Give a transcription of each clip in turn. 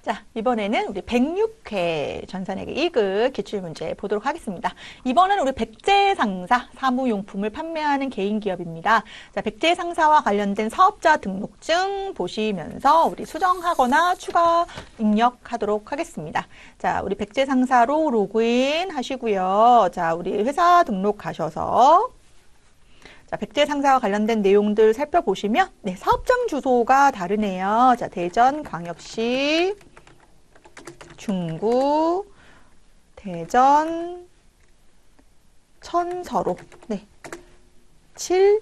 자, 이번에는 우리 106회 전산회계 2급 기출문제 보도록 하겠습니다. 이번에는 우리 백제상사 사무용품을 판매하는 개인기업입니다. 자, 백제상사와 관련된 사업자 등록증 보시면서 우리 수정하거나 추가 입력하도록 하겠습니다. 자, 우리 백제상사로 로그인 하시고요. 자, 우리 회사 등록 가셔서 자, 백제상사와 관련된 내용들 살펴보시면 네, 사업장 주소가 다르네요. 자, 대전광역시, 중구, 대전, 천서로, 네, 7,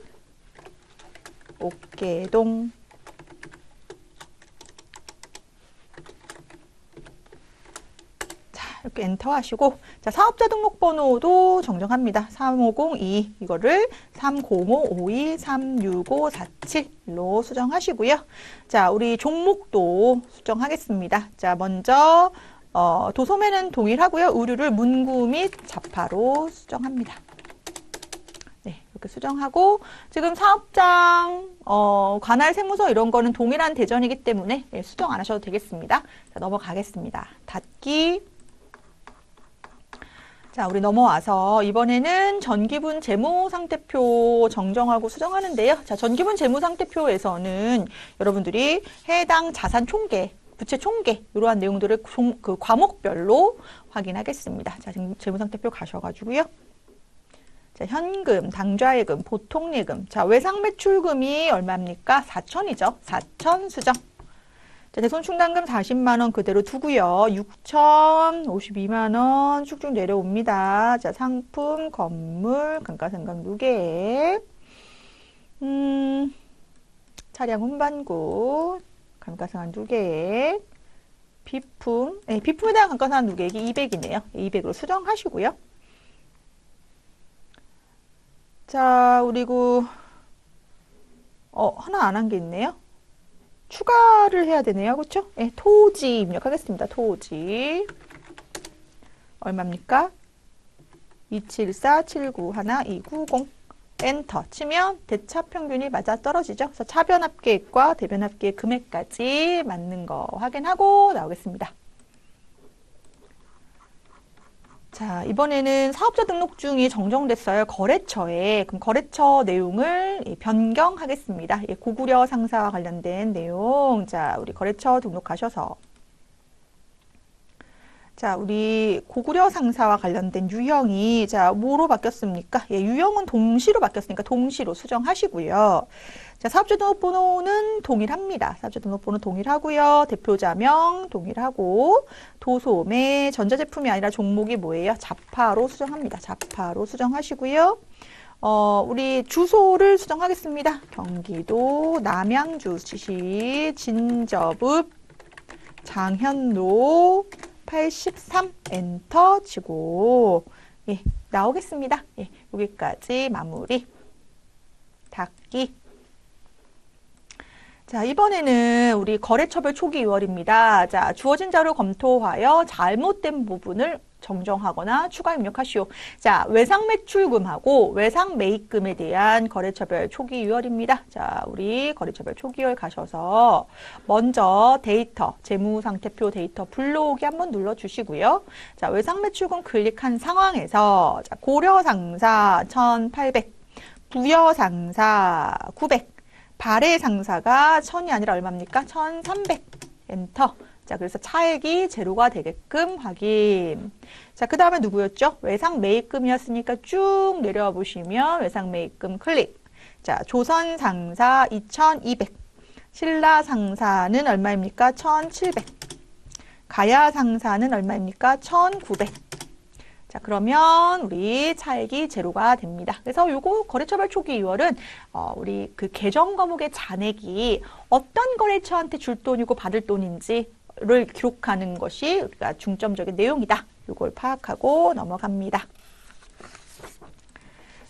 옥계동, 이렇게 엔터 하시고, 자, 사업자 등록번호도 정정합니다. 3502, 이거를 3055236547로 수정하시고요. 자, 우리 종목도 수정하겠습니다. 자, 먼저, 도소매는 동일하고요. 의류를 문구 및 자파로 수정합니다. 네, 이렇게 수정하고, 지금 사업장, 관할 세무서 이런 거는 동일한 대전이기 때문에 네, 수정 안 하셔도 되겠습니다. 자, 넘어가겠습니다. 닫기. 자, 우리 넘어와서 이번에는 전기분 재무상태표 정정하고 수정하는데요. 자, 전기분 재무상태표에서는 여러분들이 해당 자산 총계, 부채 총계 이러한 내용들을 그 과목별로 확인하겠습니다. 자, 지금 재무상태표 가셔가지고요. 자, 현금, 당좌예금, 보통예금. 자, 외상매출금이 얼마입니까? 4천이죠. 4천 수정. 자, 대손충당금 40만 원 그대로 두고요. 6,052만 원 쭉쭉 내려옵니다. 자, 상품, 건물, 감가상각 누계, 차량 운반구, 감가상각 누계, 비품, 네, 비품에 대한 감가상각 누계액이 200이네요. 200으로 수정하시고요. 자, 그리고 하나 안 한 게 있네요. 추가를 해야 되네요. 그렇죠? 네, 토지 입력하겠습니다. 토지 얼마입니까? 274-791-290 엔터 치면 대차 평균이 맞아 떨어지죠. 그래서 차변합계액과 대변합계액 금액까지 맞는 거 확인하고 나오겠습니다. 자, 이번에는 사업자 등록증이 정정됐어요. 거래처에. 그럼 거래처 내용을 변경하겠습니다. 고구려 상사와 관련된 내용. 자, 우리 거래처 등록하셔서. 자, 우리 고구려 상사와 관련된 유형이, 자, 뭐로 바뀌었습니까? 예, 유형은 동시로 바뀌었으니까 동시로 수정하시고요. 자, 사업자 등록번호는 동일합니다. 사업자 등록번호 동일하고요. 대표자명 동일하고, 도소매, 전자제품이 아니라 종목이 뭐예요? 자파로 수정합니다. 자파로 수정하시고요. 우리 주소를 수정하겠습니다. 경기도 남양주시 진저읍 장현로 83 엔터 치고 예, 나오겠습니다. 예, 여기까지 마무리 닫기. 자, 이번에는 우리 거래처별 초기 2월입니다. 자, 주어진 자료 검토하여 잘못된 부분을 정정하거나 추가 입력하시오. 자, 외상매출금하고 외상매입금에 대한 거래처별 초기 유월입니다. 자, 우리 거래처별 초기 유월 가셔서 먼저 데이터, 재무상태표 데이터 불러오기 한번 눌러주시고요. 자, 외상매출금 클릭한 상황에서 자, 고려상사 1,800, 부여상사 900, 발해상사가 1,000이 아니라 얼마입니까? 1,300 엔터. 자, 그래서 차액이 제로가 되게끔 확인. 자, 그 다음에 누구였죠? 외상매입금이었으니까 쭉 내려와 보시면 외상매입금 클릭. 자, 조선상사 2,200. 신라상사는 얼마입니까? 1,700. 가야상사는 얼마입니까? 1,900. 자, 그러면 우리 차액이 제로가 됩니다. 그래서 요거 거래처별 초기 2월은 우리 그 계정 과목의 잔액이 어떤 거래처한테 줄 돈이고 받을 돈인지 를 기록하는 것이 우리가 중점적인 내용이다. 이걸 파악하고 넘어갑니다.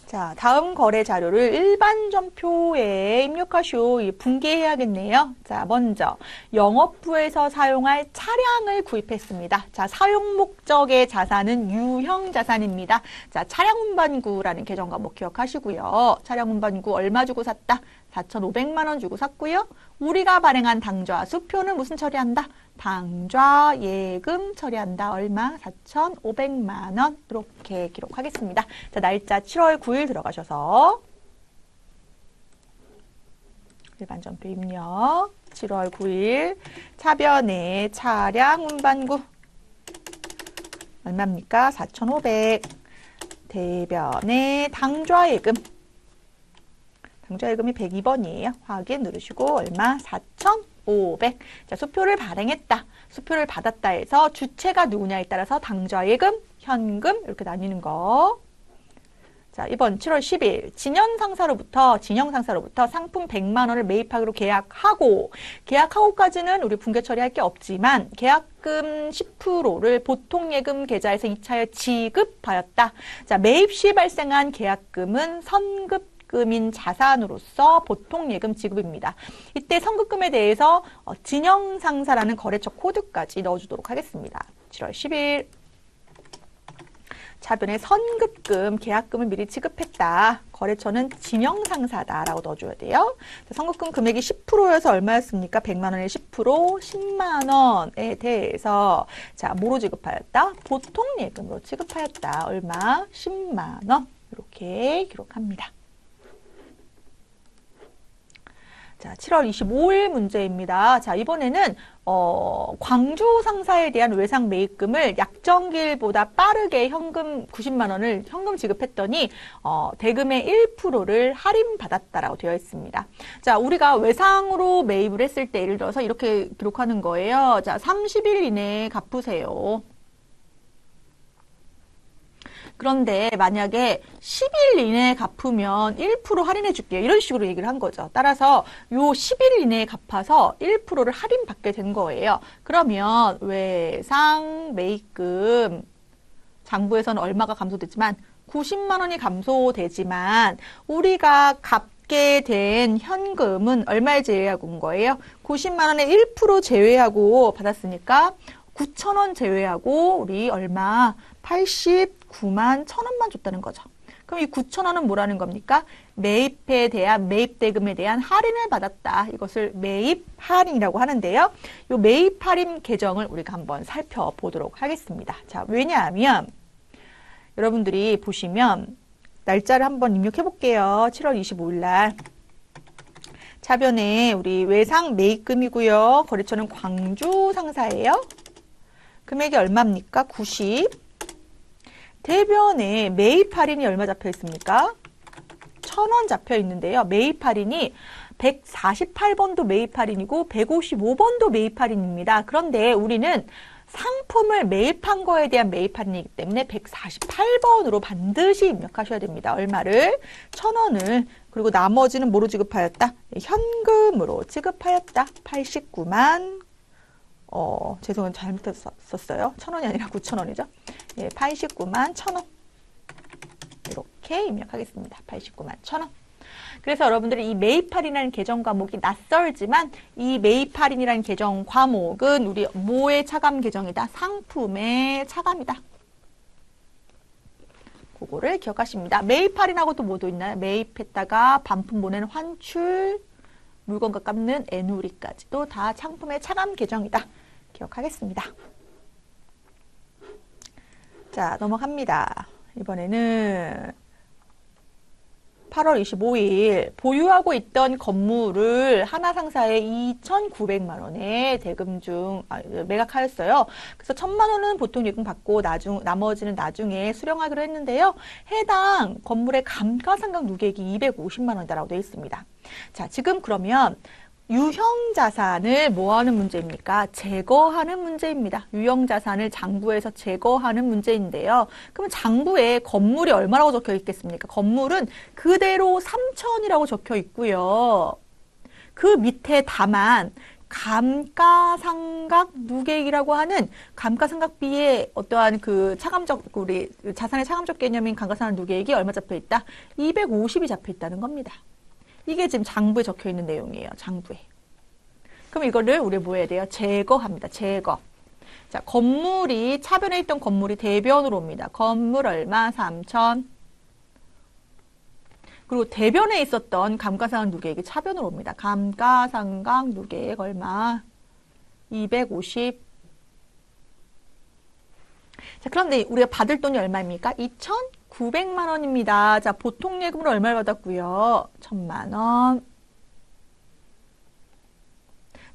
자, 다음 거래 자료를 일반전표에 입력하시오. 분개해야겠네요. 자, 먼저 영업부에서 사용할 차량을 구입했습니다. 자, 사용 목적의 자산은 유형 자산입니다. 자, 차량 운반구라는 계정 과목 기억하시고요. 차량 운반구 얼마 주고 샀다? 4,500만 원 주고 샀고요. 우리가 발행한 당좌 수표는 무슨 처리한다? 당좌 예금 처리한다. 얼마? 4,500만 원. 이렇게 기록하겠습니다. 자, 날짜 7월 9일 들어가셔서 일반 전표 입력 7월 9일 차변의 차량 운반구 얼마입니까? 4,500. 대변의 당좌예금. 당좌예금이 102번이에요. 확인 누르시고 얼마? 4,500. 자, 수표를 발행했다. 수표를 받았다 해서 주체가 누구냐에 따라서 당좌예금, 현금 이렇게 나뉘는 거. 자, 이번 7월 10일 진영상사로부터 상품 100만 원을 매입하기로 계약하고까지는 우리 분계 처리할 게 없지만 계약금 10%를 보통예금 계좌에서 2차에 지급하였다. 자, 매입 시 발생한 계약금은 선급금인 자산으로서 보통예금 지급입니다. 이때 선급금에 대해서 진영상사라는 거래처 코드까지 넣어주도록 하겠습니다. 7월 10일 차변에 선급금, 계약금을 미리 지급했다. 거래처는 진영상사다라고 넣어줘야 돼요. 선급금 금액이 10%여서 얼마였습니까? 100만 원의 10%, 10만 원에 대해서 자, 뭐로 지급하였다? 보통예금으로 지급하였다. 얼마? 10만 원. 이렇게 기록합니다. 자, 7월 25일 문제입니다. 자, 이번에는 광주 상사에 대한 외상 매입금을 약정기일보다 빠르게 현금 90만 원을 현금 지급했더니 대금의 1%를 할인받았다라고 되어 있습니다. 자, 우리가 외상으로 매입을 했을 때 예를 들어서 이렇게 기록하는 거예요. 자, 30일 이내에 갚으세요. 그런데 만약에 10일 이내에 갚으면 1% 할인해 줄게요. 이런 식으로 얘기를 한 거죠. 따라서 요 10일 이내에 갚아서 1%를 할인받게 된 거예요. 그러면 외상 매입금 장부에서는 얼마가 감소됐지만 90만 원이 감소되지만 우리가 갚게 된 현금은 얼마에 제외하고 온 거예요? 90만 원에 1% 제외하고 받았으니까 9천 원 제외하고 우리 얼마? 89만 1,000원만 줬다는 거죠. 그럼 이 9천 원은 뭐라는 겁니까? 매입에 대한, 매입대금에 대한 할인을 받았다. 이것을 매입 할인이라고 하는데요. 이 매입 할인 계정을 우리가 한번 살펴보도록 하겠습니다. 자, 왜냐하면 여러분들이 보시면 날짜를 한번 입력해 볼게요. 7월 25일 날. 차변에 우리 외상 매입금이고요. 거래처는 광주 상사예요. 금액이 얼마입니까? 90. 대변에 매입 할인이 얼마 잡혀 있습니까? 1,000원 잡혀 있는데요. 매입 할인이 148번도 매입 할인이고 155번도 매입 할인입니다. 그런데 우리는 상품을 매입한 거에 대한 매입 할인이기 때문에 148번으로 반드시 입력하셔야 됩니다. 얼마를? 1,000원을. 그리고 나머지는 뭐로 지급하였다? 현금으로 지급하였다. 89만 죄송해요. 잘못했었어요. 1,000원이 아니라 9,000원이죠. 예, 89만 1,000원. 이렇게 입력하겠습니다. 89만 1,000원. 그래서 여러분들이 이 매입 할인이라는 계정 과목이 낯설지만 이 매입 할인이라는 계정 과목은 우리 뭐의 차감 계정이다? 상품의 차감이다. 그거를 기억하십니다. 매입 할인하고 또 뭐도 있나요? 매입했다가 반품 보내는 환출, 물건과 깎는 애누리까지도 다 상품의 차감 계정이다. 기억하겠습니다. 자, 넘어갑니다. 이번에는 8월 25일 보유하고 있던 건물을 하나상사에 2,900만 원에 대금 중 매각하였어요. 그래서 1,000만 원은 보통 예금 받고 나머지는 나중에 수령하기로 했는데요. 해당 건물의 감가상각 누계액이 250만 원이라고 되어 있습니다. 자, 지금 그러면 유형자산을 뭐하는 문제입니까? 제거하는 문제입니다. 유형자산을 장부에서 제거하는 문제인데요. 그러면 장부에 건물이 얼마라고 적혀 있겠습니까? 건물은 그대로 3천이라고 적혀 있고요. 그 밑에 다만 감가상각 누계액이라고 하는 감가상각비의 어떠한 그 차감적, 우리 자산의 차감적 개념인 감가상각 누계액이 얼마 잡혀 있다? 250이 잡혀 있다는 겁니다. 이게 지금 장부에 적혀 있는 내용이에요. 장부에. 그럼 이거를 우리 뭐 해야 돼요? 제거합니다. 제거. 자, 건물이 차변에 있던 건물이 대변으로 옵니다. 건물 얼마? 3천. 그리고 대변에 있었던 감가상각 누계액이 차변으로 옵니다. 감가상각 누계액 얼마? 250. 자, 그런데 우리가 받을 돈이 얼마입니까? 2,900만 원입니다. 자, 보통 예금으로 얼마를 받았고요? 1,000만 원.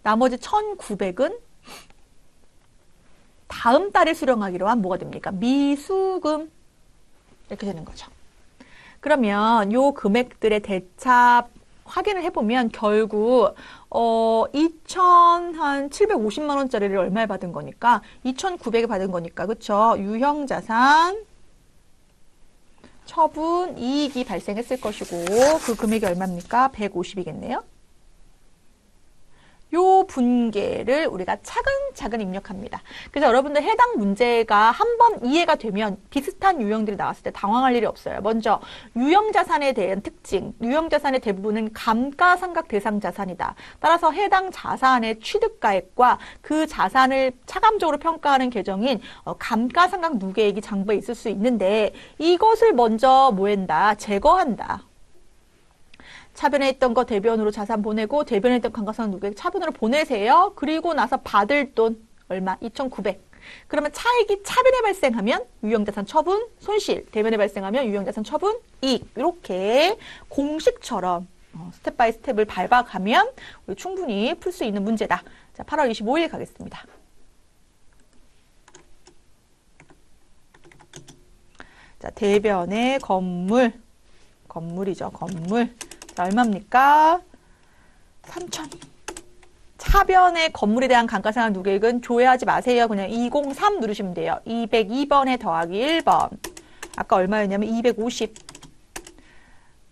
나머지 1,900은 다음 달에 수령하기로 한 뭐가 됩니까? 미수금. 이렇게 되는 거죠. 그러면 요 금액들의 대차 확인을 해보면 결국 2,750만 원짜리를 얼마에 받은 거니까 2,900에 받은 거니까 그쵸? 유형자산 처분 이익이 발생했을 것이고 그 금액이 얼마입니까? 150이겠네요. 요 분계를 우리가 차근차근 입력합니다. 그래서 여러분들 해당 문제가 한번 이해가 되면 비슷한 유형들이 나왔을 때 당황할 일이 없어요. 먼저 유형자산에 대한 특징, 유형자산의 대부분은 감가상각 대상 자산이다. 따라서 해당 자산의 취득가액과 그 자산을 차감적으로 평가하는 계정인 감가상각 누계액이 장부에 있을 수 있는데 이것을 먼저 뭐한다? 제거한다. 차변에 있던 거 대변으로 자산 보내고 대변에 있던 감가상각 누계액 차변으로 보내세요. 그리고 나서 받을 돈 얼마? 2,900. 그러면 차익이 차변에 발생하면 유형자산 처분 손실, 대변에 발생하면 유형자산 처분 이익. 이렇게 공식처럼 스텝 바이 스텝을 밟아가면 우리 충분히 풀 수 있는 문제다. 자, 8월 25일 가겠습니다. 자, 대변의 건물이죠. 건물. 자, 얼마입니까? 3,000. 차변의 건물에 대한 감가상각 누계액은 조회하지 마세요. 그냥 203 누르시면 돼요. 202번에 더하기 1번. 아까 얼마였냐면 250.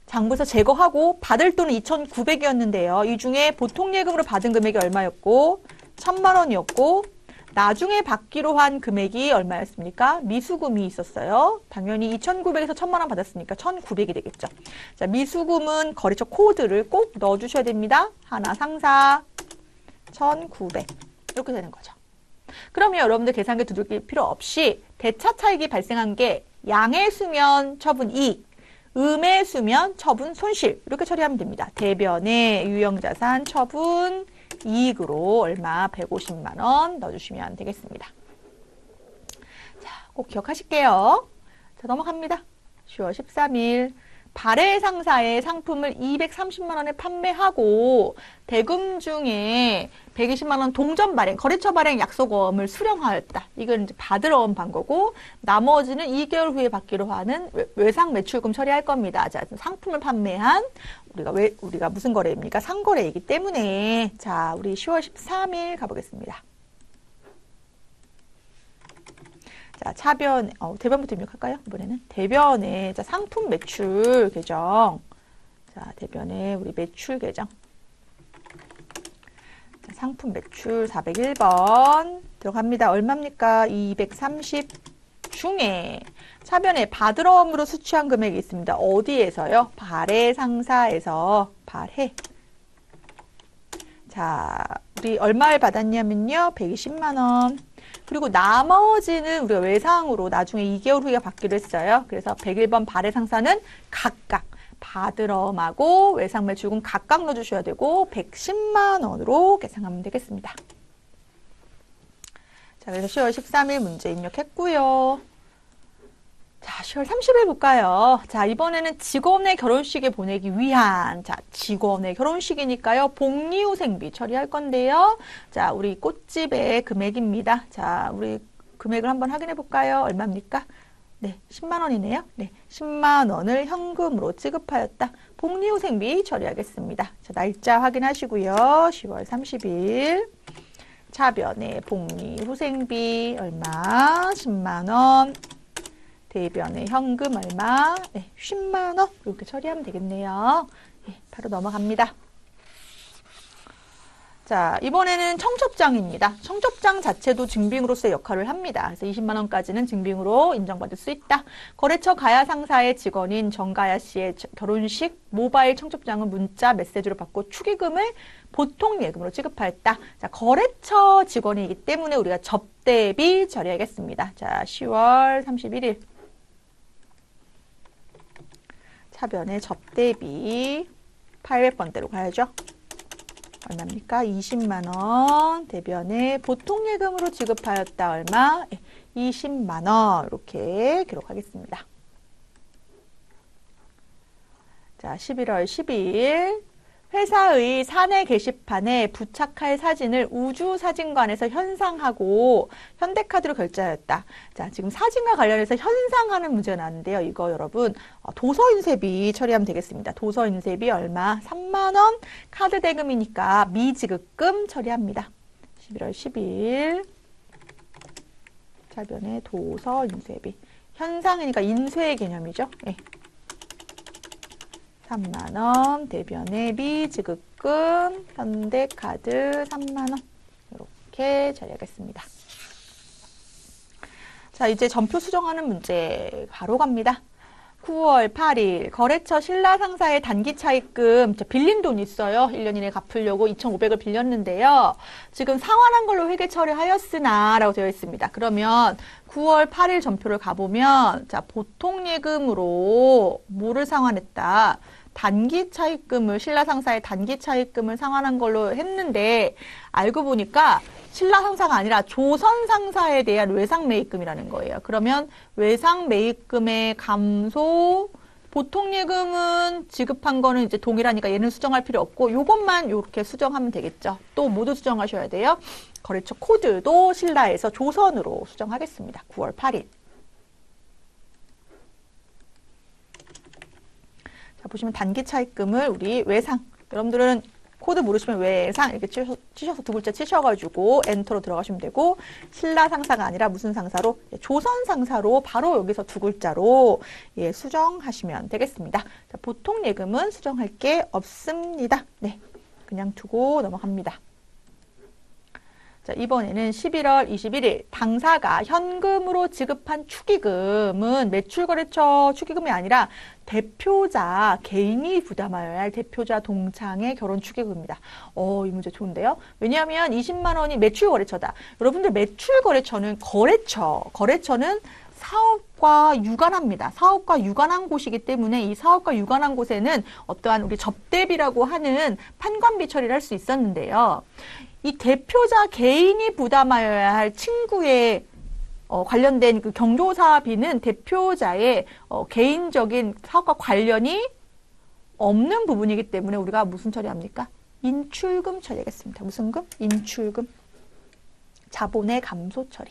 장부에서 제거하고 받을 돈은 2,900이었는데요. 이 중에 보통 예금으로 받은 금액이 얼마였고 1,000만 원이었고 나중에 받기로 한 금액이 얼마였습니까? 미수금이 있었어요. 당연히 2,900에서 1,000만 원 받았으니까 1,900이 되겠죠. 자, 미수금은 거래처 코드를 꼭 넣어주셔야 됩니다. 하나 상사 1,900 이렇게 되는 거죠. 그러면 여러분들 계산기 두들길 필요 없이 대차 차익이 발생한 게 양의 수면 처분 이익, 음의 수면 처분 손실 이렇게 처리하면 됩니다. 대변의 유형자산 처분 이익으로 얼마? 150만 원 넣어주시면 되겠습니다. 자, 꼭 기억하실게요. 자, 넘어갑니다. 10월 13일 발해 상사의 상품을 230만 원에 판매하고 대금 중에 120만 원 동전 발행, 거래처 발행 약속금을 수령하였다. 이건 이제 받으러 온 방거고 나머지는 2개월 후에 받기로 하는 외상 매출금 처리할 겁니다. 자, 상품을 판매한 우리가 무슨 거래입니까? 상거래이기 때문에 자, 우리 10월 13일 가보겠습니다. 자, 차변, 대변부터 입력할까요? 이번에는 대변에 자, 상품 매출 계정. 자, 대변에 우리 매출 계정. 자, 상품 매출 401번 들어갑니다. 얼마입니까? 230 중에 차변에 받으러 엄으로 수취한 금액이 있습니다. 어디에서요? 발해 상사에서 발해. 자, 우리 얼마를 받았냐면요. 120만 원. 그리고 나머지는 우리가 외상으로 나중에 2개월 후에 받기로 했어요. 그래서 101번 발해 상사는 각각 받으러하고 외상 매출금 각각 넣어주셔야 되고 110만 원으로 계산하면 되겠습니다. 자, 그래서 10월 13일 문제 입력했고요. 자, 10월 30일 볼까요? 자, 이번에는 직원의 결혼식에 보내기 위한, 자, 직원의 결혼식이니까요. 복리후생비 처리할 건데요. 자, 우리 꽃집의 금액입니다. 자, 우리 금액을 한번 확인해 볼까요? 얼마입니까? 네, 10만 원이네요. 네, 10만 원을 현금으로 지급하였다. 복리후생비 처리하겠습니다. 자, 날짜 확인하시고요. 10월 30일. 차변의 복리후생비 얼마? 10만 원. 대변의 현금 얼마? 네, 10만 원 이렇게 처리하면 되겠네요. 네, 바로 넘어갑니다. 자, 이번에는 청첩장입니다. 청첩장 자체도 증빙으로서의 역할을 합니다. 그래서 20만 원까지는 증빙으로 인정받을 수 있다. 거래처 가야 상사의 직원인 정가야 씨의 결혼식 모바일 청첩장은 문자 메시지로 받고 축의금을 보통 예금으로 지급하였다. 자, 거래처 직원이기 때문에 우리가 접대비 처리하겠습니다. 자, 10월 31일. 차변의 접대비 800번대로 가야죠. 얼마입니까? 20만 원. 대변에 보통예금으로 지급하였다. 얼마? 20만 원. 이렇게 기록하겠습니다. 자, 11월 12일 회사의 사내 게시판에 부착할 사진을 우주사진관에서 현상하고 현대카드로 결제하였다. 자, 지금 사진과 관련해서 현상하는 문제가 나왔는데요. 이거 여러분 도서인쇄비 처리하면 되겠습니다. 도서인쇄비 얼마? 3만 원. 카드 대금이니까 미지급금 처리합니다. 11월 10일 차변의 도서인쇄비. 현상이니까 인쇄의 개념이죠. 네. 3만 원, 대변의 미지급금, 현대카드 3만 원. 이렇게 처리하겠습니다. 자, 이제 전표 수정하는 문제 바로 갑니다. 9월 8일 거래처 신라상사의 단기 차입금 빌린 돈 있어요. 1년 이내에 갚으려고 2,500을 빌렸는데요. 지금 상환한 걸로 회계 처리하였으나 라고 되어 있습니다. 그러면 9월 8일 전표를 가보면 자, 보통예금으로 뭐를 상환했다? 단기 차입금을 신라상사의 단기 차입금을 상환한 걸로 했는데 알고 보니까 신라상사가 아니라 조선상사에 대한 외상매입금이라는 거예요. 그러면 외상매입금의 감소, 보통예금은 지급한 거는 이제 동일하니까 얘는 수정할 필요 없고 요것만 이렇게 수정하면 되겠죠. 또 모두 수정하셔야 돼요. 거래처 코드도 신라에서 조선으로 수정하겠습니다. 9월 8일. 자, 보시면 단기 차입금을 우리 외상, 여러분들은 코드 모르시면 외상 이렇게 치셔서 두 글자 치셔가지고 엔터로 들어가시면 되고 신라 상사가 아니라 무슨 상사로? 조선 상사로 바로 여기서 두 글자로 예, 수정하시면 되겠습니다. 자, 보통 예금은 수정할 게 없습니다. 네, 그냥 두고 넘어갑니다. 자, 이번에는 11월 21일 당사가 현금으로 지급한 축의금은 매출거래처 축의금이 아니라 대표자 개인이 부담하여야 할 대표자 동창의 결혼 축의금입니다. 이 문제 좋은데요. 왜냐하면 20만 원이 매출거래처다. 여러분들 매출거래처는 거래처는 사업과 유관합니다. 사업과 유관한 곳이기 때문에 이 사업과 유관한 곳에는 어떠한 우리 접대비라고 하는 판관비 처리를 할 수 있었는데요. 이 대표자 개인이 부담하여야 할 친구의 관련된 그 경조사비는 대표자의 개인적인 사업과 관련이 없는 부분이기 때문에 우리가 무슨 처리합니까? 인출금 처리하겠습니다. 무슨 금? 인출금. 자본의 감소 처리.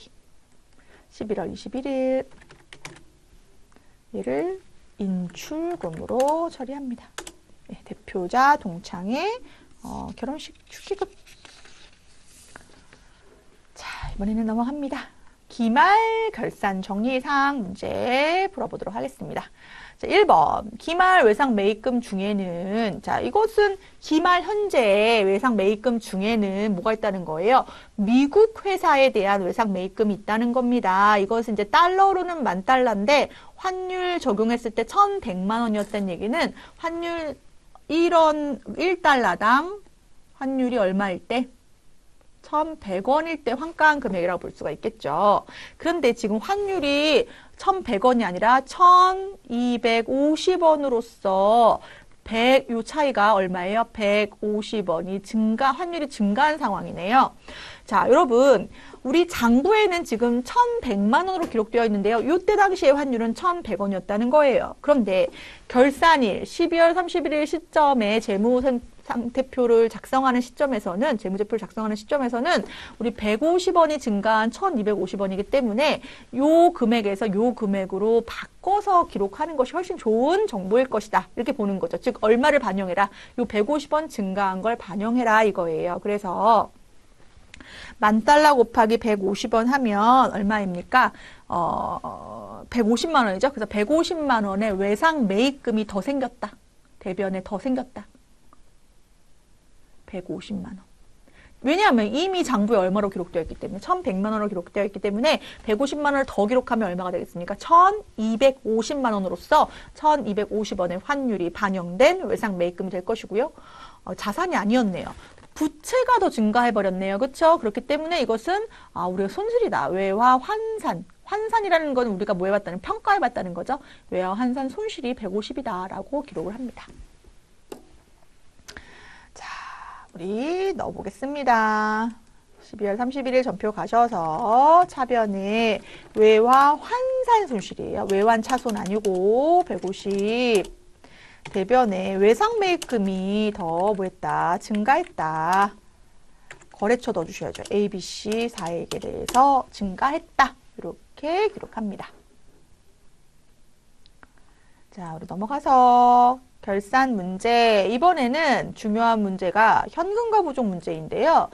11월 21일 얘를 인출금으로 처리합니다. 네, 대표자 동창의 결혼식 축의금. 자, 이번에는 넘어갑니다. 기말 결산 정리사항 문제 풀어보도록 하겠습니다. 자, 1번 기말 외상 매입금 중에는 자, 이것은 기말 현재 외상 매입금 중에는 뭐가 있다는 거예요? 미국 회사에 대한 외상 매입금이 있다는 겁니다. 이것은 이제 달러로는 10,000달러인데 환율 적용했을 때 1,100만 원이었다는 얘기는 환율 1달러당 환율이 얼마일 때? 1,100원일 때 환가한 금액이라고 볼 수가 있겠죠. 그런데 지금 환율이 1,100원이 아니라 1,250원으로서 요 차이가 얼마예요? 150원이 환율이 증가한 상황이네요. 자, 여러분, 우리 장부에는 지금 1,100만 원으로 기록되어 있는데요. 이때 당시의 환율은 1,100원이었다는 거예요. 그런데 결산일 12월 31일 시점에 재무상태표를 작성하는 시점에서는 재무제표를 작성하는 시점에서는 우리 150원이 증가한 1,250원이기 때문에 요 금액에서 요 금액으로 바꿔서 기록하는 것이 훨씬 좋은 정보일 것이다. 이렇게 보는 거죠. 즉 얼마를 반영해라. 요 150원 증가한 걸 반영해라 이거예요. 그래서 10,000달러 곱하기 150원 하면 얼마입니까? 150만 원이죠. 그래서 150만 원의 외상 매입금이 더 생겼다. 대변에 더 생겼다. 150만 원. 왜냐하면 이미 장부에 얼마로 기록되어 있기 때문에 1,100만 원으로 기록되어 있기 때문에 150만 원을 더 기록하면 얼마가 되겠습니까? 1,250만 원으로서 1,250원의 환율이 반영된 외상 매입금이 될 것이고요. 자산이 아니었네요. 부채가 더 증가해버렸네요. 그렇죠? 그렇기 때문에 이것은 우리가 손실이다. 외화 환산, 환산이라는 건 우리가 뭐 해봤다는 평가해봤다는 거죠. 외화 환산 손실이 150이다라고 기록을 합니다. 자, 우리 넣어보겠습니다. 12월 31일 전표 가셔서 차변에 외화 환산 손실이에요. 외환 차손 아니고 150. 대변에 외상 매입금이 더 뭐했다? 증가했다. 거래처 넣어주셔야죠. A, B, C 4액에 대해서 증가했다. 이렇게 기록합니다. 자, 우리 넘어가서 결산 문제. 이번에는 중요한 문제가 현금과 부족 문제인데요.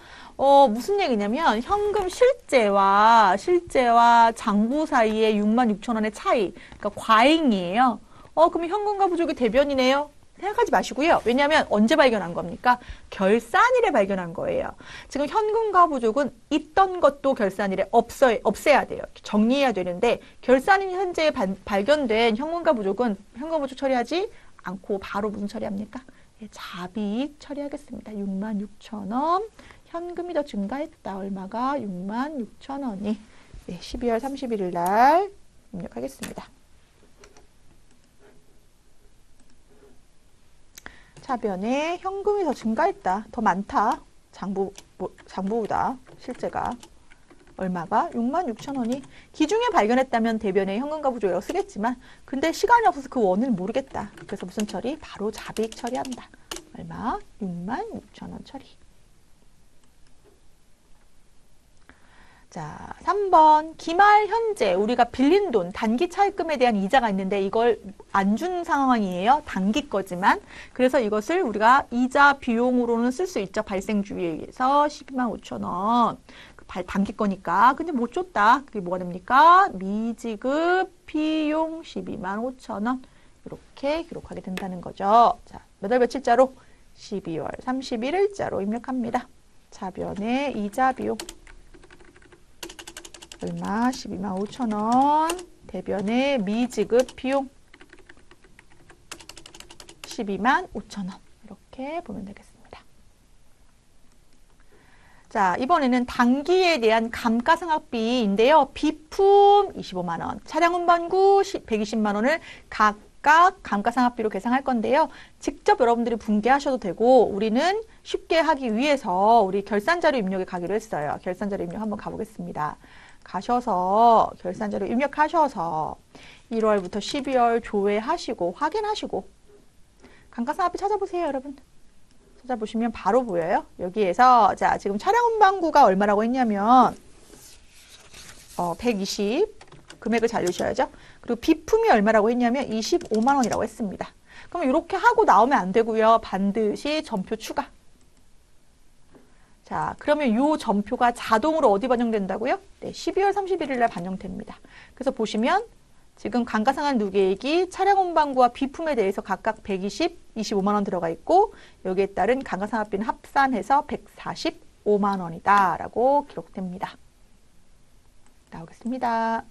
무슨 얘기냐면 현금 실제와 장부 사이에 66,000원의 차이. 그러니까 과잉이에요. 그럼 현금과 부족이 대변이네요. 생각하지 마시고요. 왜냐하면 언제 발견한 겁니까? 결산일에 발견한 거예요. 지금 현금과 부족은 있던 것도 결산일에 없애야 돼요. 정리해야 되는데 결산일 현재 발견된 현금과 부족은 현금 부족 처리하지 않고 바로 무슨 처리합니까? 예, 자비익 처리하겠습니다. 66,000원. 현금이 더 증가했다. 얼마가? 66,000원이. 네, 12월 31일 날 입력하겠습니다. 차변에 현금이 더 증가했다. 더 많다. 장부보다 실제가. 얼마가? 66,000원이. 기중에 발견했다면 대변에 현금과 부족이라고 쓰겠지만 근데 시간이 없어서 그 원인을 모르겠다. 그래서 무슨 처리? 바로 자비익 처리한다. 얼마? 66,000원 처리. 자, 3번 기말 현재 우리가 빌린 돈 단기 차입금에 대한 이자가 있는데 이걸 안 준 상황이에요. 단기 거지만. 그래서 이것을 우리가 이자 비용으로는 쓸 수 있죠. 발생 주의에 의해서 125,000원. 단기 거니까. 근데 못 줬다. 그게 뭐가 됩니까? 미지급 비용 125,000원. 이렇게 기록하게 된다는 거죠. 자, 몇 월 며칠자로? 12월 31일자로 입력합니다. 차변에 이자 비용. 얼마? 125,000원. 대변에 미지급 비용 125,000원. 이렇게 보면 되겠습니다. 자, 이번에는 단기에 대한 감가상각비인데요. 비품 25만원, 차량 운반구 120만원을 각각 감가상각비로 계산할 건데요. 직접 여러분들이 분개하셔도 되고 우리는 쉽게 하기 위해서 우리 결산자료 입력에 가기로 했어요. 결산자료 입력 한번 가보겠습니다. 가셔서 결산자료 입력하셔서 1월부터 12월 조회하시고 확인하시고 감가상각비 찾아보세요, 여러분. 찾아보시면 바로 보여요. 여기에서 자, 지금 차량 운반구가 얼마라고 했냐면 120 금액을 잘 넣으셔야죠. 그리고 비품이 얼마라고 했냐면 25만 원이라고 했습니다. 그럼 이렇게 하고 나오면 안 되고요. 반드시 전표 추가. 자, 그러면 이 전표가 자동으로 어디 반영된다고요? 네, 12월 31일 날 반영됩니다. 그래서 보시면 지금 감가상각 누계액이 차량 운반구와 비품에 대해서 각각 120, 25만 원 들어가 있고 여기에 따른 감가상각비는 합산해서 145만 원이다 라고 기록됩니다. 나오겠습니다.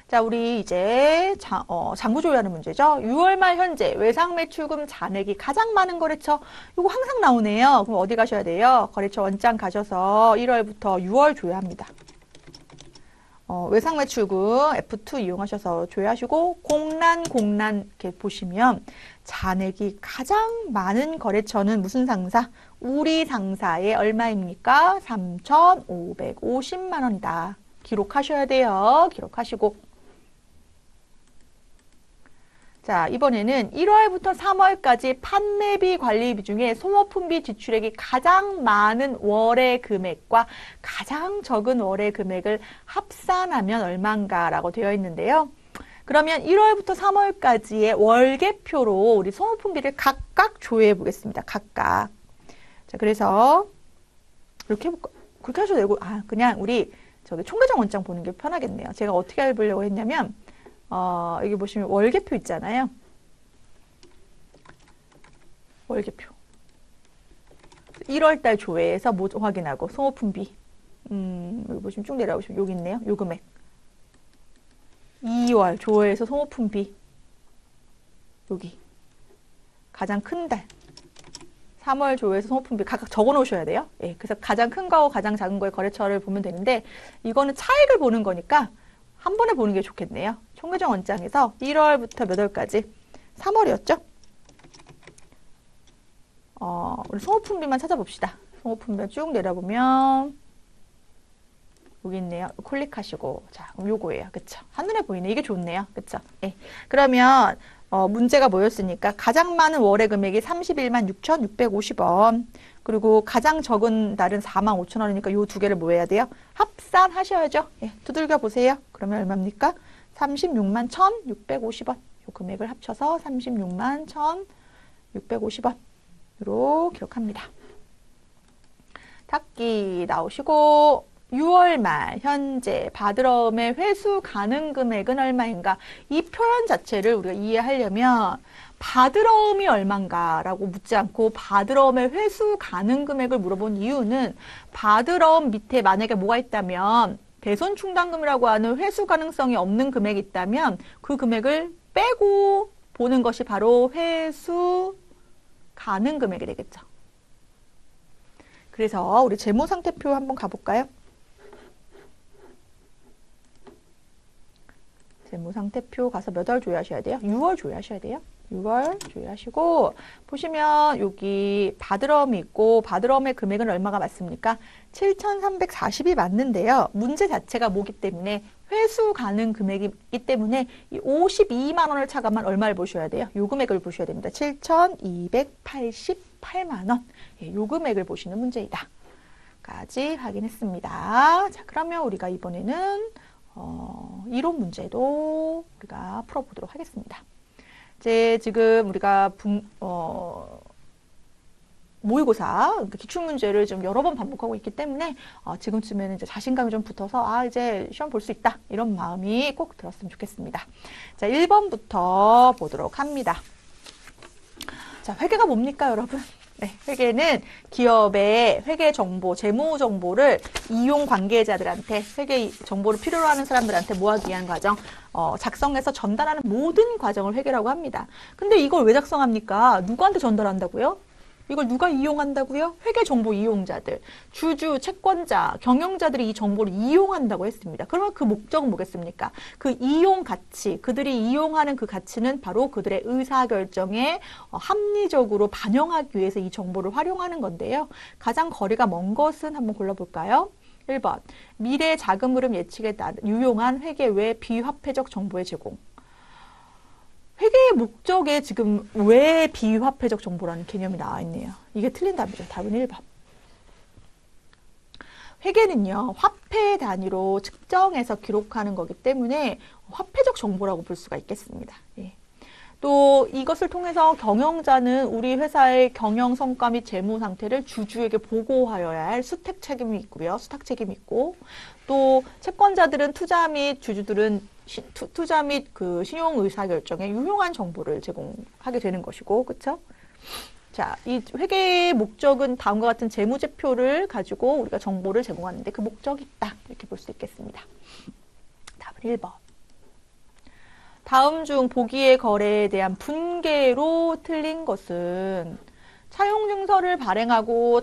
자, 우리 이제 장부 조회하는 문제죠. 6월 말 현재 외상 매출금 잔액이 가장 많은 거래처. 이거 항상 나오네요. 그럼 어디 가셔야 돼요? 거래처 원장 가셔서 1월부터 6월 조회합니다. 외상 매출금 F2 이용하셔서 조회하시고 공란 이렇게 보시면 잔액이 가장 많은 거래처는 무슨 상사? 우리 상사의 얼마입니까? 3,550만 원이다. 기록하셔야 돼요. 기록하시고 자, 이번에는 1월부터 3월까지 판매비 관리비 중에 소모품비 지출액이 가장 많은 월의 금액과 가장 적은 월의 금액을 합산하면 얼마인가라고 되어 있는데요. 그러면 1월부터 3월까지의 월계표로 우리 소모품비를 각각 조회해 보겠습니다. 각각. 자, 그래서 이렇게 해볼까? 그렇게 하셔도 되고, 그냥 우리 저기 총계정 원장 보는 게 편하겠네요. 제가 어떻게 해보려고 했냐면, 여기 보시면 월계표 있잖아요. 월계표. 1월달 조회에서 뭐 확인하고 소모품비. 여기 보시면 쭉 내려오시면 여기 있네요. 요 금액. 2월 조회에서 소모품비. 여기. 가장 큰 달. 3월 조회수 소모품비 각각 적어 놓으셔야 돼요. 예, 그래서 가장 큰 거하고 가장 작은 거의 거래처를 보면 되는데 이거는 차익을 보는 거니까 한 번에 보는 게 좋겠네요. 총계정 원장에서 1월부터 몇 월까지 3월이었죠? 우리 소모품비만 찾아봅시다. 소모품비 쭉 내려보면 여기 있네요. 클릭하시고 자, 그럼 요거예요. 그쵸? 한눈에 보이네. 이게 좋네요. 그쵸? 예. 그러면 문제가 뭐였으니까 가장 많은 월의 금액이 31만 6,650원. 그리고 가장 적은 날은 4만 5천 원이니까 요 두 개를 뭐 해야 돼요? 합산하셔야죠. 예, 두들겨 보세요. 그러면 얼마입니까? 36만 1,650원. 요 금액을 합쳐서 36만 1,650원으로 기록합니다. 닫기 나오시고 6월 말 현재 바드럼의 회수 가능 금액은 얼마인가? 이 표현 자체를 우리가 이해하려면 바드럼이 얼마인가라고 묻지 않고 바드럼의 회수 가능 금액을 물어본 이유는 바드럼 밑에 만약에 뭐가 있다면 대손 충당금이라고 하는 회수 가능성이 없는 금액이 있다면 그 금액을 빼고 보는 것이 바로 회수 가능 금액이 되겠죠. 그래서 우리 재무상태표 한번 가볼까요? 재무상태표 가서 몇 월 조회하셔야 돼요? 6월 조회하셔야 돼요. 6월 조회하시고 보시면 여기 바드럼이 있고 바드럼의 금액은 얼마가 맞습니까? 7,340이 맞는데요. 문제 자체가 뭐기 때문에 회수 가능 금액이기 때문에 이 52만 원을 차감한 얼마를 보셔야 돼요? 요 금액을 보셔야 됩니다. 7,288만 원. 예, 요 금액을 보시는 문제이다. 까지 확인했습니다. 자, 그러면 우리가 이번에는 이론 문제도 우리가 풀어보도록 하겠습니다. 이제 지금 우리가 모의고사, 그러니까 기출문제를 좀 여러 번 반복하고 있기 때문에 지금쯤에는 이제 자신감이 좀 붙어서 이제 시험 볼 수 있다 이런 마음이 꼭 들었으면 좋겠습니다. 자, 1번부터 보도록 합니다. 자, 회계가 뭡니까, 여러분? 네, 회계는 기업의 회계 정보, 재무 정보를 이용 관계자들한테 회계 정보를 필요로 하는 사람들한테 모아기 위한 과정, 작성해서 전달하는 모든 과정을 회계라고 합니다. 근데 이걸 왜 작성합니까? 누구한테 전달한다고요? 이걸 누가 이용한다고요? 회계정보 이용자들, 주주, 채권자, 경영자들이 이 정보를 이용한다고 했습니다. 그러면 그 목적은 뭐겠습니까? 그 이용 가치, 그들이 이용하는 그 가치는 바로 그들의 의사결정에 합리적으로 반영하기 위해서 이 정보를 활용하는 건데요. 가장 거리가 먼 것은 한번 골라볼까요? 1번, 미래 자금 흐름 예측에 따른 유용한 회계 외 비화폐적 정보의 제공. 회계의 목적에 지금 왜 비화폐적 정보라는 개념이 나와 있네요. 이게 틀린 답이죠. 답은 1번. 회계는요, 화폐 단위로 측정해서 기록하는 거기 때문에 화폐적 정보라고 볼 수가 있겠습니다. 예. 또 이것을 통해서 경영자는 우리 회사의 경영 성과 및 재무 상태를 주주에게 보고하여야 할 수탁 책임이 있고요. 수탁 책임이 있고, 또 채권자들은 투자 및 주주들은 투자 및 그 신용 의사 결정에 유용한 정보를 제공하게 되는 것이고, 그렇죠? 자, 이 회계의 목적은 다음과 같은 재무제표를 가지고 우리가 정보를 제공하는데 그 목적이 있다 이렇게 볼 수 있겠습니다. 답은 1번. 다음 중 보기의 거래에 대한 분개로 틀린 것은 차용증서를 발행하고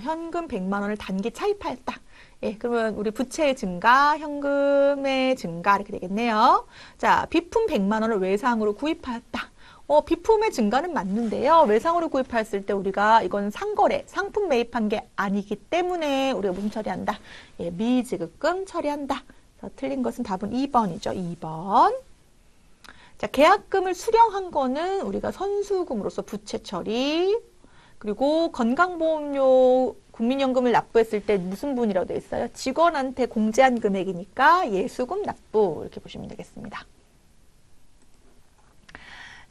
현금 100만 원을 단기 차입하였다. 예, 그러면 우리 부채의 증가, 현금의 증가 이렇게 되겠네요. 자, 비품 100만 원을 외상으로 구입하였다. 비품의 증가는 맞는데요. 외상으로 구입했을 때 우리가 이건 상거래, 상품 매입한 게 아니기 때문에 우리가 무슨 처리한다? 예, 미지급금 처리한다. 그래서 틀린 것은 답은 2번이죠. 2번. 자, 계약금을 수령한 거는 우리가 선수금으로서 부채 처리, 그리고 건강보험료 국민연금을 납부했을 때 무슨 분이라고 되어 있어요? 직원한테 공제한 금액이니까 예수금 납부 이렇게 보시면 되겠습니다.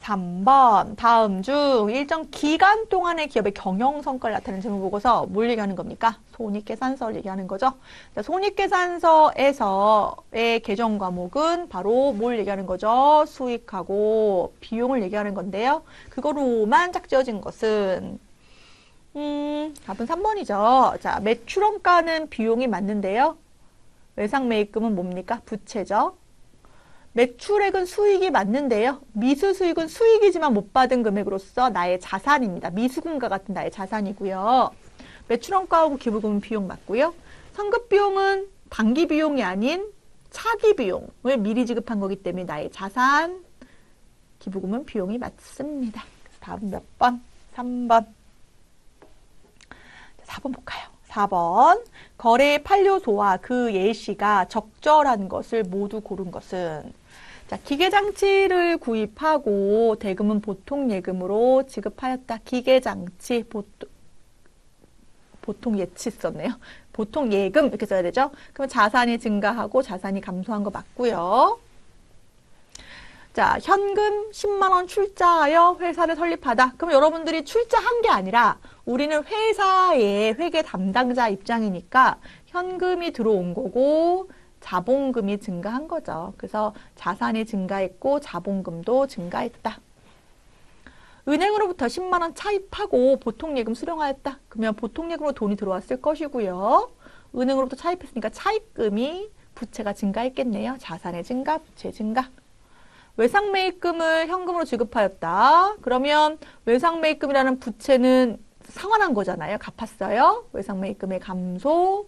3번 다음 중 일정 기간 동안의 기업의 경영 성과를 나타내는 재무보고서 뭘 얘기하는 겁니까? 손익계산서를 얘기하는 거죠. 자, 손익계산서에서의 개정 과목은 바로 뭘 얘기하는 거죠? 수익하고 비용을 얘기하는 건데요. 그거로만 짝지어진 것은 답은 3번이죠. 자, 매출원가는 비용이 맞는데요. 외상매입금은 뭡니까? 부채죠. 매출액은 수익이 맞는데요. 미수수익은 수익이지만 못 받은 금액으로서 나의 자산입니다. 미수금과 같은 나의 자산이고요. 매출원가하고 기부금은 비용 맞고요. 선급비용은 단기 비용이 아닌 차기 비용을 미리 지급한 거기 때문에 나의 자산, 기부금은 비용이 맞습니다. 다음 몇 번? 3번. 4번 볼까요? 4번. 거래의 판료소와 그 예시가 적절한 것을 모두 고른 것은 자, 기계장치를 구입하고 대금은 보통 예금으로 지급하였다. 기계장치 보통 예치 썼네요. 보통 예금 이렇게 써야 되죠. 그러면 자산이 증가하고 자산이 감소한 거 맞고요. 자, 현금 10만 원 출자하여 회사를 설립하다. 그럼 여러분들이 출자한 게 아니라 우리는 회사의 회계 담당자 입장이니까 현금이 들어온 거고 자본금이 증가한 거죠. 그래서 자산이 증가했고 자본금도 증가했다. 은행으로부터 10만 원 차입하고 보통예금 수령하였다. 그러면 보통예금으로 돈이 들어왔을 것이고요. 은행으로부터 차입했으니까 차입금이 부채가 증가했겠네요. 자산의 증가, 부채 증가. 외상매입금을 현금으로 지급하였다. 그러면 외상매입금이라는 부채는 상환한 거잖아요. 갚았어요. 외상매입금의 감소,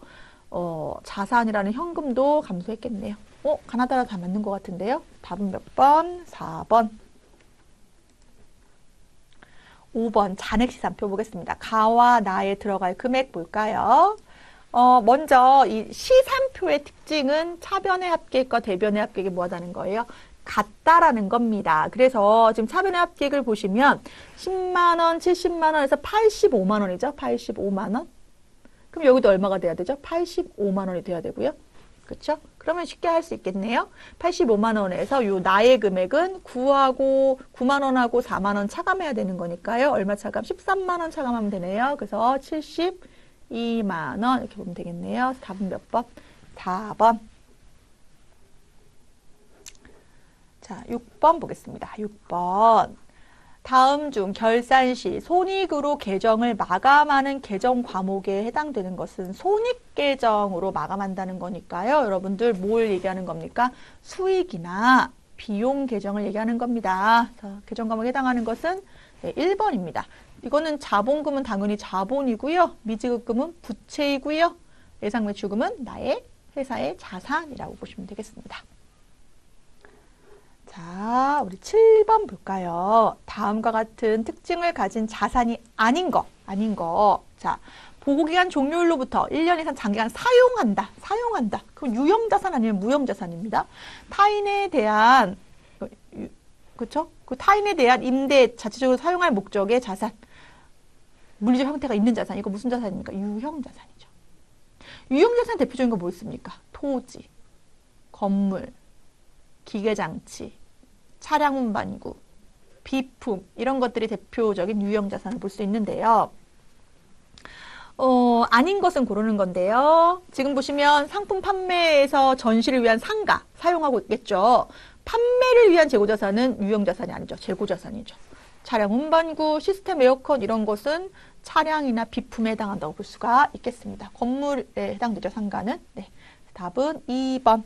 자산이라는 현금도 감소했겠네요. 가나다라 다 맞는 것 같은데요. 답은 몇 번? 4번. 5번 잔액시산표 보겠습니다. 가와 나에 들어갈 금액 볼까요? 먼저 이 시산표의 특징은 차변의 합계액과 대변의 합계액이 뭐하다는 거예요? 같다라는 겁니다. 그래서 지금 차변의 합계액을 보시면 10만원, 70만원에서 85만원이죠. 85만원. 그럼 여기도 얼마가 돼야 되죠? 85만원이 돼야 되고요. 그렇죠? 그러면 쉽게 할 수 있겠네요. 85만원에서 요 나의 금액은 9만원하고 4만원 차감해야 되는 거니까요. 얼마 차감? 13만원 차감하면 되네요. 그래서 72만원 이렇게 보면 되겠네요. 답은 몇 번? 4번. 자, 6번 보겠습니다. 6번. 다음 중 결산 시 손익으로 계정을 마감하는 계정 과목에 해당되는 것은 손익 계정으로 마감한다는 거니까요. 여러분들 뭘 얘기하는 겁니까? 수익이나 비용 계정을 얘기하는 겁니다. 계정 과목에 해당하는 것은 1번입니다. 이거는 자본금은 당연히 자본이고요. 미지급금은 부채이고요. 예상매출금은 나의 회사의 자산이라고 보시면 되겠습니다. 자, 우리 7번 볼까요? 다음과 같은 특징을 가진 자산이 아닌 거. 자, 보고기간 종료일로부터 1년 이상 장기간 사용한다. 그럼 유형자산 아니면 무형자산입니다. 타인에 대한, 그쵸? 그 타인에 대한 임대 자체적으로 사용할 목적의 자산. 물리적 형태가 있는 자산. 이거 무슨 자산입니까? 유형자산이죠. 유형자산 대표적인 거 뭐 있습니까? 토지, 건물, 기계장치, 차량 운반구, 비품 이런 것들이 대표적인 유형자산을 볼 수 있는데요. 아닌 것은 고르는 건데요. 지금 보시면 상품 판매에서 전시를 위한 상가 사용하고 있겠죠. 판매를 위한 재고자산은 유형자산이 아니죠. 재고자산이죠. 차량 운반구, 시스템 에어컨 이런 것은 차량이나 비품에 해당한다고 볼 수가 있겠습니다. 건물에 해당되죠. 상가는. 네. 답은 2번.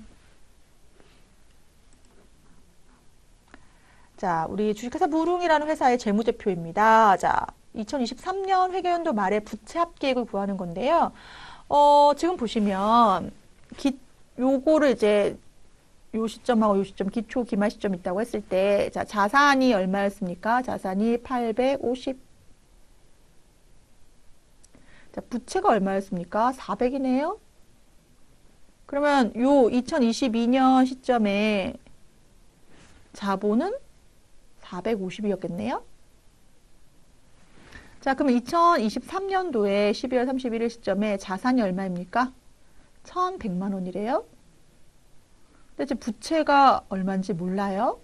자, 우리 주식회사 무릉이라는 회사의 재무제표입니다. 자, 2023년 회계연도 말에 부채 합계액을 구하는 건데요. 지금 보시면 요거를 이제 요 시점하고 요 시점 기초 기말 시점 있다고 했을 때 자, 자산이 얼마였습니까? 자산이 850. 자, 부채가 얼마였습니까? 400이네요. 그러면 요 2022년 시점에 자본은 450이었겠네요. 자, 그러면 2023년도에 12월 31일 시점에 자산이 얼마입니까? 1,100만 원이래요. 근데 이제 부채가 얼마인지 몰라요.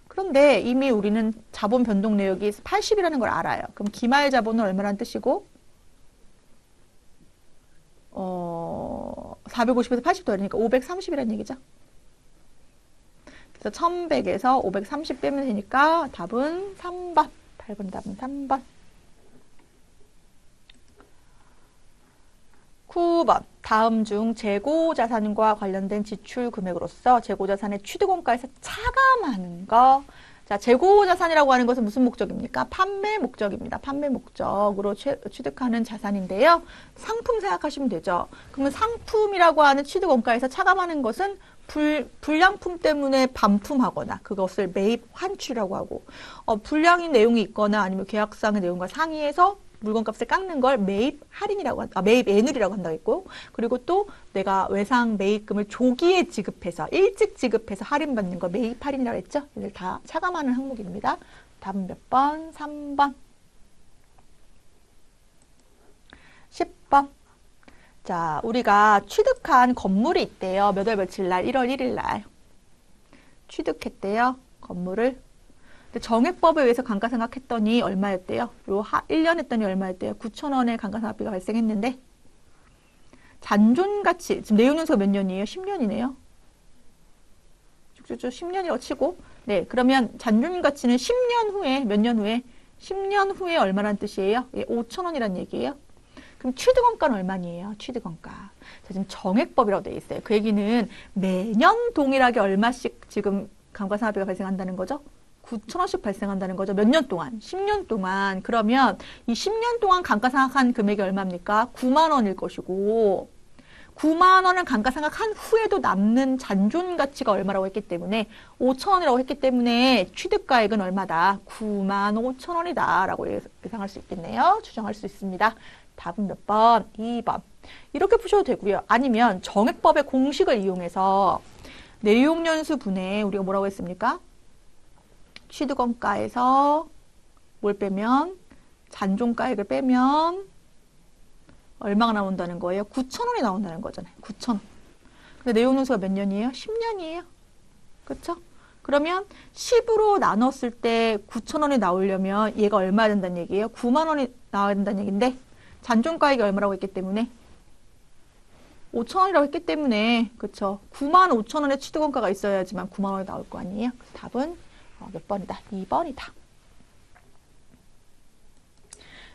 그런데 이미 우리는 자본 변동 내역이 80이라는 걸 알아요. 그럼 기말 자본은 얼마라는 뜻이고? 450에서 80 더하니까 530이라는 얘기죠. 그래서 1100에서 530 빼면 되니까 답은 3번. 8번 답은 3번. 9. 19번. 다음 중 재고자산과 관련된 지출 금액으로서 재고자산의 취득원가에서 차감하는 거. 자, 재고자산이라고 하는 것은 무슨 목적입니까? 판매 목적입니다. 판매 목적으로 취득하는 자산인데요. 상품 생각하시면 되죠. 그러면 상품이라고 하는 취득원가에서 차감하는 것은 불량품 때문에 반품하거나 그것을 매입 환출이라고 하고, 불량인 내용이 있거나 아니면 계약상의 내용과 상의해서 물건값을 깎는 걸 매입 할인이라고 매입 애누리라고 한다고 했고, 그리고 또 내가 외상 매입금을 조기에 지급해서 일찍 지급해서 할인받는 거 매입 할인이라고 했죠. 이들 다 차감하는 항목입니다. 답은 몇 번? 3번. 10번. 자, 우리가 취득한 건물이 있대요. 몇 월 며칠 날? 1월 1일 날. 취득했대요. 건물을. 정액법에 의해서 감가상각했더니 얼마였대요? 1년 했더니 얼마였대요? 9,000원의 감가상각비가 발생했는데, 잔존가치, 지금 내용연수가 몇 년이에요? 10년이네요. 쭉쭉쭉 10년이라고 치고, 네, 그러면 잔존가치는 10년 후에, 몇 년 후에? 10년 후에 얼마란 뜻이에요? 예, 5,000원이란 얘기예요. 그럼 취득원가는 얼마니에요? 취득원가. 자, 지금 정액법이라고 되어 있어요. 그 얘기는 매년 동일하게 얼마씩 지금 감가상각비가 발생한다는 거죠? 9,000원씩 발생한다는 거죠. 몇 년 동안? 10년 동안. 그러면 이 10년 동안 감가상각한 금액이 얼마입니까? 9만 원일 것이고, 9만 원을 감가상각한 후에도 남는 잔존가치가 얼마라고 했기 때문에 5,000원이라고 했기 때문에 취득가액은 얼마다? 9만 5천 원이다 라고 예상할 수 있겠네요. 추정할 수 있습니다. 답은 몇 번? 2번. 이렇게 푸셔도 되고요. 아니면 정액법의 공식을 이용해서 내용연수분에 우리가 뭐라고 했습니까? 취득원가에서 뭘 빼면, 잔존가액을 빼면 얼마가 나온다는 거예요? 9,000원이 나온다는 거잖아요. 9,000원. 근데 내용연수가 몇 년이에요? 10년이에요. 그렇죠? 그러면 10으로 나눴을 때 9,000원이 나오려면 얘가 얼마 된다는 얘기예요? 9만 원이 나와야 된다는 얘기인데, 잔존가액이 얼마라고 했기 때문에 5,000원이라고 했기 때문에, 그렇죠? 9만 5천 원의 취득원가가 있어야지만 9만 원이 나올 거 아니에요? 답은 몇 번이다? 2번이다.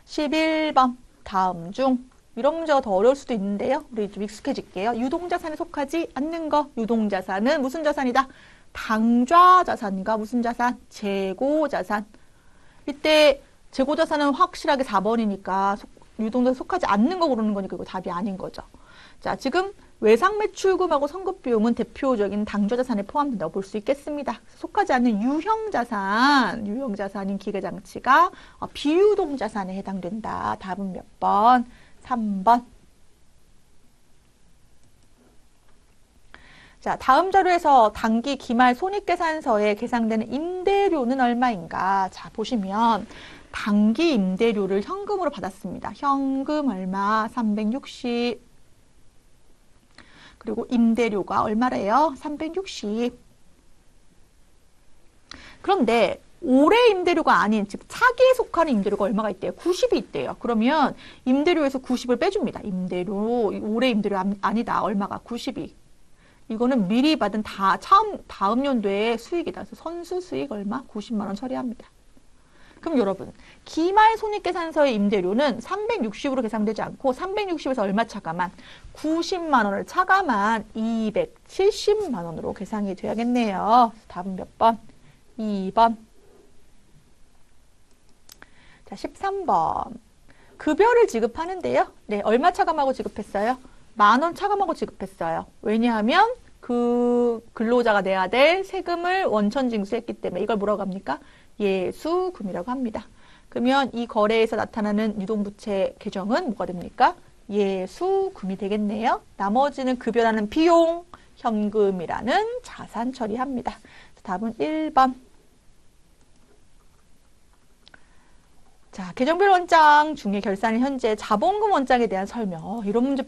11번. 다음 중 이런 문제가 더 어려울 수도 있는데요. 우리 좀 익숙해질게요. 유동자산에 속하지 않는 거. 유동자산은 무슨 자산이다? 당좌자산과 무슨 자산? 재고자산. 이때 재고자산은 확실하게 4번이니까 유동자산에 속하지 않는 거 고르는 거니까 이거 답이 아닌 거죠. 자, 지금 외상매출금하고 선급비용은 대표적인 당좌자산에 포함된다고 볼 수 있겠습니다. 속하지 않는 유형자산, 유형자산인 기계장치가 비유동자산에 해당된다. 답은 몇 번? 3번. 자, 다음 자료에서 당기 기말 손익계산서에 계상되는 임대료는 얼마인가? 자, 보시면 당기 임대료를 현금으로 받았습니다. 현금 얼마? 360. 그리고 임대료가 얼마래요? 360. 그런데 올해 임대료가 아닌, 즉 차기에 속하는 임대료가 얼마가 있대요? 90이 있대요. 그러면 임대료에서 90을 빼줍니다. 임대료, 올해 임대료 아니다. 얼마가? 92. 이거는 미리 받은 다음 연도의 수익이다. 그래서 선수 수익 얼마? 90만 원 처리합니다. 그럼 여러분, 기말 손익계산서의 임대료는 360으로 계산되지 않고 360에서 얼마 차감한? 90만 원을 차감한 270만 원으로 계산이 돼야겠네요. 답은 몇 번? 2번. 자, 13번. 급여를 지급하는데요. 네, 얼마 차감하고 지급했어요? 10,000원 차감하고 지급했어요. 왜냐하면 그 근로자가 내야 될 세금을 원천 징수했기 때문에 이걸 뭐라고 합니까? 예수금이라고 합니다. 그러면 이 거래에서 나타나는 유동부채 계정은 뭐가 됩니까? 예수금이 되겠네요. 나머지는 급여라는 비용, 현금이라는 자산 처리합니다. 답은 1번. 자, 계정별 원장 중에 결산일 현재 자본금 원장에 대한 설명. 이런 문제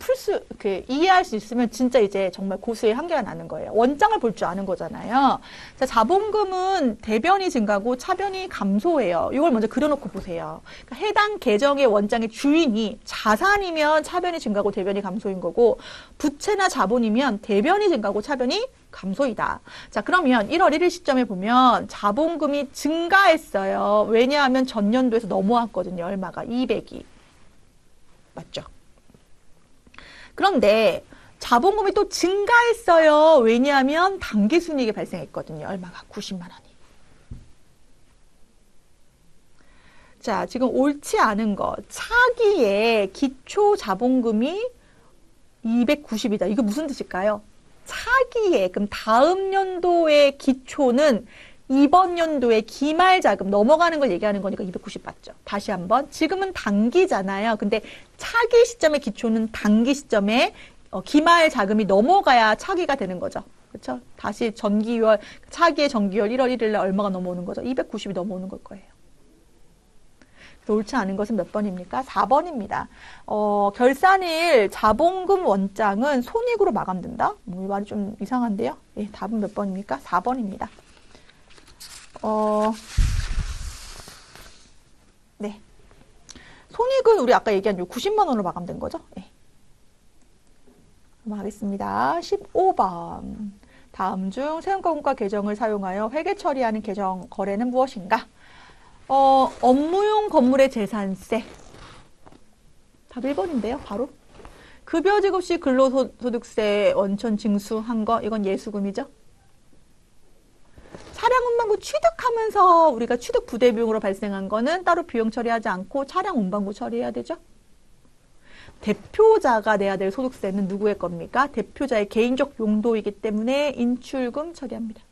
이해할 수 있으면 진짜 이제 정말 고수의 한계가 나는 거예요. 원장을 볼 줄 아는 거잖아요. 자, 자본금은 대변이 증가고 차변이 감소해요. 이걸 먼저 그려놓고 보세요. 그러니까 해당 계정의 원장의 주인이 자산이면 차변이 증가고 대변이 감소인 거고, 부채나 자본이면 대변이 증가고 차변이 감소이다. 자, 그러면 1월 1일 시점에 보면 자본금이 증가했어요. 왜냐하면 전년도에서 넘어왔거든요. 얼마가? 200이. 맞죠? 그런데 자본금이 또 증가했어요. 왜냐하면 당기순이익이 발생했거든요. 얼마가? 90만 원이. 자, 지금 옳지 않은 거. 차기에 기초 자본금이 290이다. 이거 무슨 뜻일까요? 차기에, 그럼 다음 연도의 기초는 이번 연도의 기말 자금 넘어가는 걸 얘기하는 거니까 290 맞죠? 다시 한번. 지금은 단기잖아요. 근데 차기 시점의 기초는 단기 시점에 기말 자금이 넘어가야 차기가 되는 거죠. 그렇죠? 다시 전기월, 차기의 전기월 1월 1일 날 얼마가 넘어오는 거죠? 290이 넘어오는 걸 거예요. 옳지 않은 것은 몇 번입니까? 4번입니다. 결산일 자본금 원장은 손익으로 마감된다? 이 말이 좀 이상한데요? 예, 답은 몇 번입니까? 4번입니다. 네. 손익은 우리 아까 얘기한 90만 원으로 마감된 거죠? 예. 넘어가겠습니다. 15번. 다음 중 세금과 계정을 사용하여 회계 처리하는 계정 거래는 무엇인가? 업무용 건물의 재산세. 답 1번인데요, 바로. 급여지급 시 근로소득세 원천 징수한 거, 이건 예수금이죠. 차량 운반구 취득하면서 우리가 취득 부대 비용으로 발생한 거는 따로 비용 처리하지 않고 차량 운반구 처리해야 되죠. 대표자가 내야 될 소득세는 누구의 겁니까? 대표자의 개인적 용도이기 때문에 인출금 처리합니다.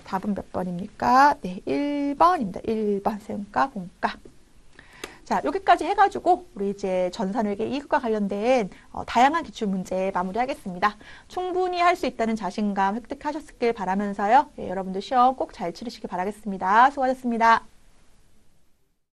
답은 몇 번입니까? 네, 1번입니다. 1번 세금과 공가. 자, 여기까지 해가지고 우리 이제 전산회계 2급과 관련된 다양한 기출문제 마무리하겠습니다. 충분히 할 수 있다는 자신감 획득하셨길 바라면서요. 예, 여러분들 시험 꼭 잘 치르시길 바라겠습니다. 수고하셨습니다.